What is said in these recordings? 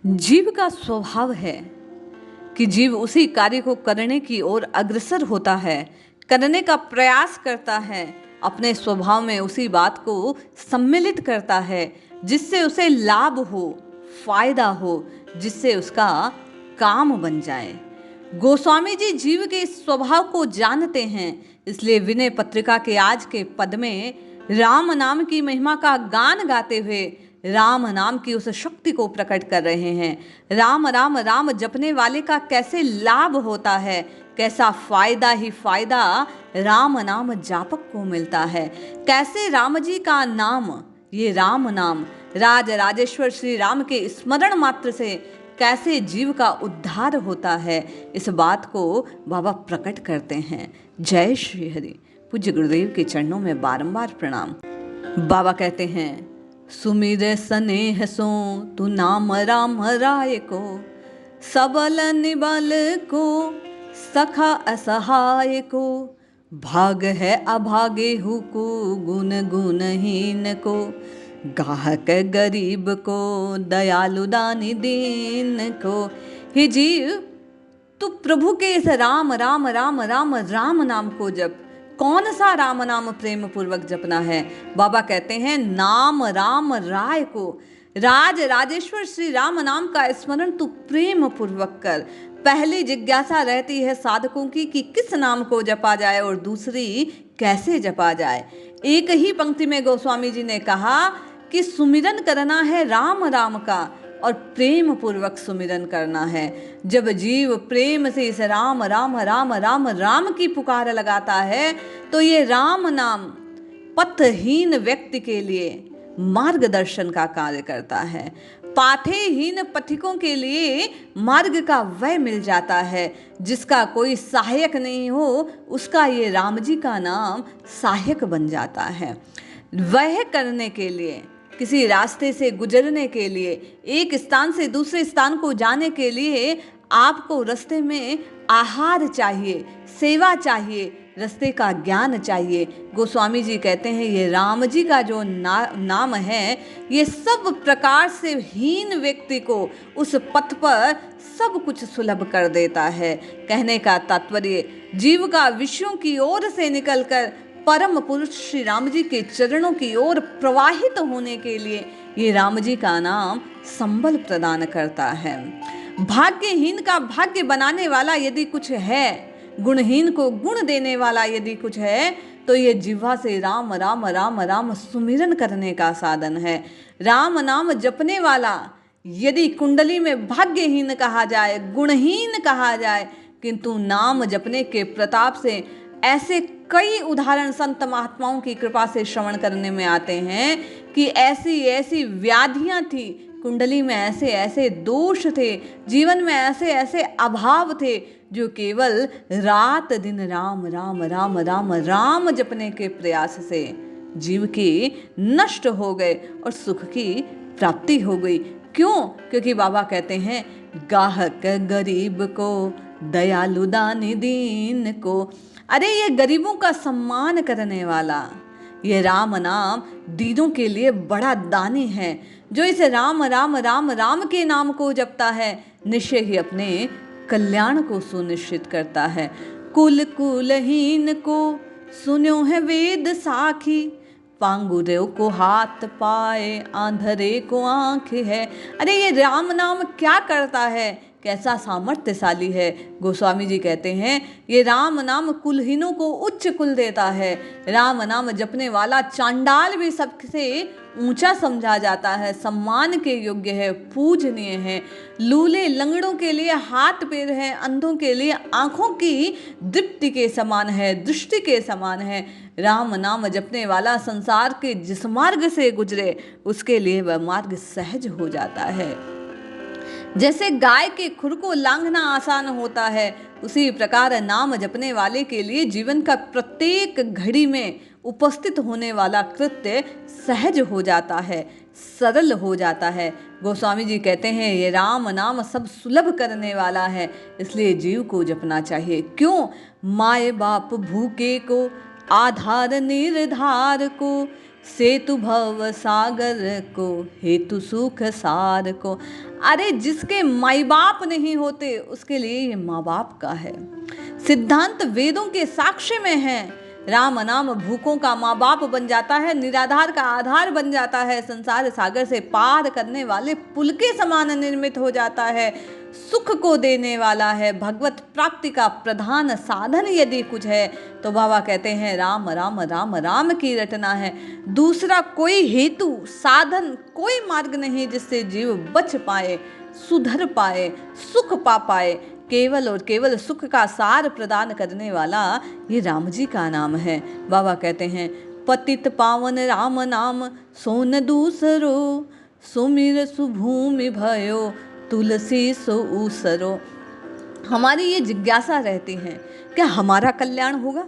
जीव का स्वभाव है कि जीव उसी कार्य को करने की ओर अग्रसर होता है, करने का प्रयास करता है, अपने स्वभाव में उसी बात को सम्मिलित करता है जिससे उसे लाभ हो, फायदा हो, जिससे उसका काम बन जाए। गोस्वामी जी जीव के इस स्वभाव को जानते हैं, इसलिए विनय पत्रिका के आज के पद में राम नाम की महिमा का गान गाते हुए राम नाम की उस शक्ति को प्रकट कर रहे हैं। राम राम राम जपने वाले का कैसे लाभ होता है, कैसा फायदा ही फायदा राम नाम जापक को मिलता है। कैसे राम जी का नाम, ये राम नाम राज राजेश्वर श्री राम के स्मरण मात्र से कैसे जीव का उद्धार होता है, इस बात को बाबा प्रकट करते हैं। जय श्री हरि। पूज्य गुरुदेव के चरणों में बारंबार प्रणाम। बाबा कहते हैं, सुमिर स्नेह सो तू नाम राम राय को, सबल निबल को सखा असहाय को, भाग है अभागे हु को गुण गुणहीन को, गाहक गरीब को दयालु दानी दीन को। हे जीव, तू प्रभु के इस राम राम राम राम राम नाम को जप। कौन सा राम नाम प्रेम पूर्वक जपना है? बाबा कहते हैं, नाम राम राय को, राज राजेश्वर श्री राम नाम का स्मरण तू प्रेम पूर्वक कर। पहली जिज्ञासा रहती है साधकों की कि किस नाम को जपा जाए और दूसरी कैसे जपा जाए। एक ही पंक्ति में गोस्वामी जी ने कहा कि सुमिरन करना है राम राम का और प्रेम पूर्वक सुमिरन करना है। जब जीव प्रेम से इस राम राम राम राम राम की पुकार लगाता है तो ये राम नाम पथहीन व्यक्ति के लिए मार्गदर्शन का कार्य करता है। पाथेहीन पथिकों के लिए मार्ग का वय मिल जाता है। जिसका कोई सहायक नहीं हो उसका ये राम जी का नाम सहायक बन जाता है। वह करने के लिए, किसी रास्ते से गुजरने के लिए, एक स्थान से दूसरे स्थान को जाने के लिए आपको रास्ते में आहार चाहिए, सेवा चाहिए, रास्ते का ज्ञान चाहिए। गोस्वामी जी कहते हैं, ये राम जी का जो नाम है, ये सब प्रकार से हीन व्यक्ति को उस पथ पर सब कुछ सुलभ कर देता है। कहने का तात्पर्य, जीव का विषयों की ओर से निकलकर परम पुरुष श्री राम जी के चरणों की ओर प्रवाहित होने के लिए ये राम जी का नाम संबल प्रदान करता है। भाग्यहीन का भाग्य बनाने वाला यदि कुछ है, गुणहीन को गुण देने वाला यदि कुछ है, तो ये जिह्वा से राम राम राम राम सुमिरन करने का साधन है। राम नाम जपने वाला यदि कुंडली में भाग्यहीन कहा जाए, गुणहीन कहा जाए, किंतु नाम जपने के प्रताप से ऐसे कई उदाहरण संत महात्माओं की कृपा से श्रवण करने में आते हैं कि ऐसी ऐसी व्याधियां थी, कुंडली में ऐसे ऐसे दोष थे, जीवन में ऐसे ऐसे अभाव थे, जो केवल रात दिन राम राम राम राम राम जपने के प्रयास से जीव के नष्ट हो गए और सुख की प्राप्ति हो गई। क्यों? क्योंकि बाबा कहते हैं, गाहक गरीब को दयालु दानी दीन को। अरे ये गरीबों का सम्मान करने वाला ये राम नाम दीनों के लिए बड़ा दानी है। जो इस राम राम राम राम के नाम को जपता है, निश्चय ही अपने कल्याण को सुनिश्चित करता है। कुल कुलहीन को सुन्यो है वेद साखी, पांगुरे को हाथ पाए आंधरे को आंख है। अरे ये राम नाम क्या करता है, कैसा सामर्थ्यशाली है। गोस्वामी जी कहते हैं, ये राम नाम कुलहीनों को उच्च कुल देता है। राम नाम जपने वाला चांडाल भी सबसे ऊंचा समझा जाता है, सम्मान के योग्य है, पूजनीय है। लूले लंगड़ों के लिए हाथ पैर है, अंधों के लिए आंखों की दीप्ति के समान है, दृष्टि के समान है। राम नाम जपने वाला संसार के जिस मार्ग से गुजरे उसके लिए वह मार्ग सहज हो जाता है। जैसे गाय के खुर को लांघना आसान होता है, उसी प्रकार नाम जपने वाले के लिए जीवन का प्रत्येक घड़ी में उपस्थित होने वाला कृत्य सहज हो जाता है, सरल हो जाता है। गोस्वामी जी कहते हैं, ये राम नाम सब सुलभ करने वाला है, इसलिए जीव को जपना चाहिए। क्यों? माए बाप भूखे को आधार निर्धार को, सेतु भव सागर को, हेतु सुख सार को। अरे जिसके माई बाप नहीं होते उसके लिए ये माँ बाप का है। सिद्धांत वेदों के साक्ष्य में है। राम नाम भूखों का माँ बाप बन जाता है, निराधार का आधार बन जाता है, संसार सागर से पार करने वाले पुल के समान निर्मित हो जाता है, सुख को देने वाला है। भगवत प्राप्ति का प्रधान साधन यदि कुछ है तो बाबा कहते हैं राम राम राम राम की रटना है। दूसरा कोई हेतु साधन कोई मार्ग नहीं जिससे जीव बच पाए, सुधर पाए, सुख पा पाए। केवल और केवल सुख का सार प्रदान करने वाला ये राम जी का नाम है। बाबा कहते हैं पतित पावन राम नाम सोन दूसरो, सुमिर सुभूमि भयो तुलसी सो ऊसरो। हमारी ये जिज्ञासा रहती है, क्या हमारा कल्याण होगा?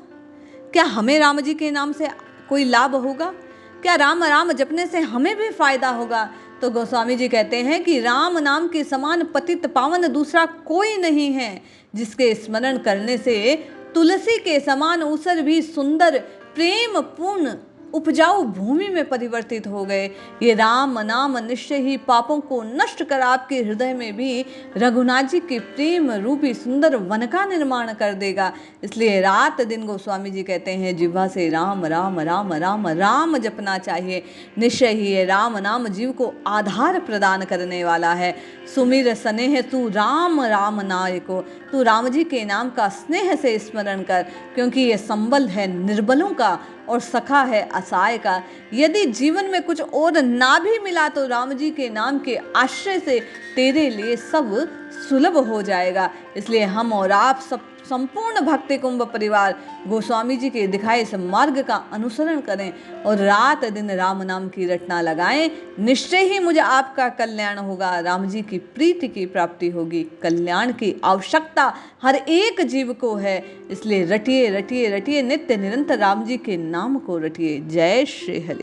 क्या हमें राम जी के नाम से कोई लाभ होगा? क्या राम राम जपने से हमें भी फायदा होगा? तो गोस्वामी जी कहते हैं कि राम नाम के समान पतित पावन दूसरा कोई नहीं है, जिसके स्मरण करने से तुलसी के समान ऊसर भी सुंदर प्रेम पूर्ण उपजाऊ भूमि में परिवर्तित हो गए। ये राम नाम निश्चय ही पापों को नष्ट कर आपके हृदय में भी रघुनाथ जी के प्रेम रूपी सुंदर वन का निर्माण कर देगा। इसलिए रात दिन गोस्वामी जी कहते हैं जिह्वा से राम राम राम राम राम जपना चाहिए। निश्चय ही ये राम नाम जीव को आधार प्रदान करने वाला है। सुमिर स्नेह तू राम राम नाय को, तू राम जी के नाम का स्नेह से स्मरण कर, क्योंकि ये संबल है निर्बलों का और सखा है असहाय का। यदि जीवन में कुछ और ना भी मिला तो राम जी के नाम के आश्रय से तेरे लिए सब सुलभ हो जाएगा। इसलिए हम और आप सब संपूर्ण भक्ति कुंभ परिवार गोस्वामी जी के दिखाए इस मार्ग का अनुसरण करें और रात दिन राम नाम की रटना लगाएं। निश्चय ही मुझे आपका कल्याण होगा, राम जी की प्रीति की प्राप्ति होगी। कल्याण की आवश्यकता हर एक जीव को है, इसलिए रटिए रटिए रटिए नित्य निरंतर राम जी के नाम को रटिए। जय श्री हरि।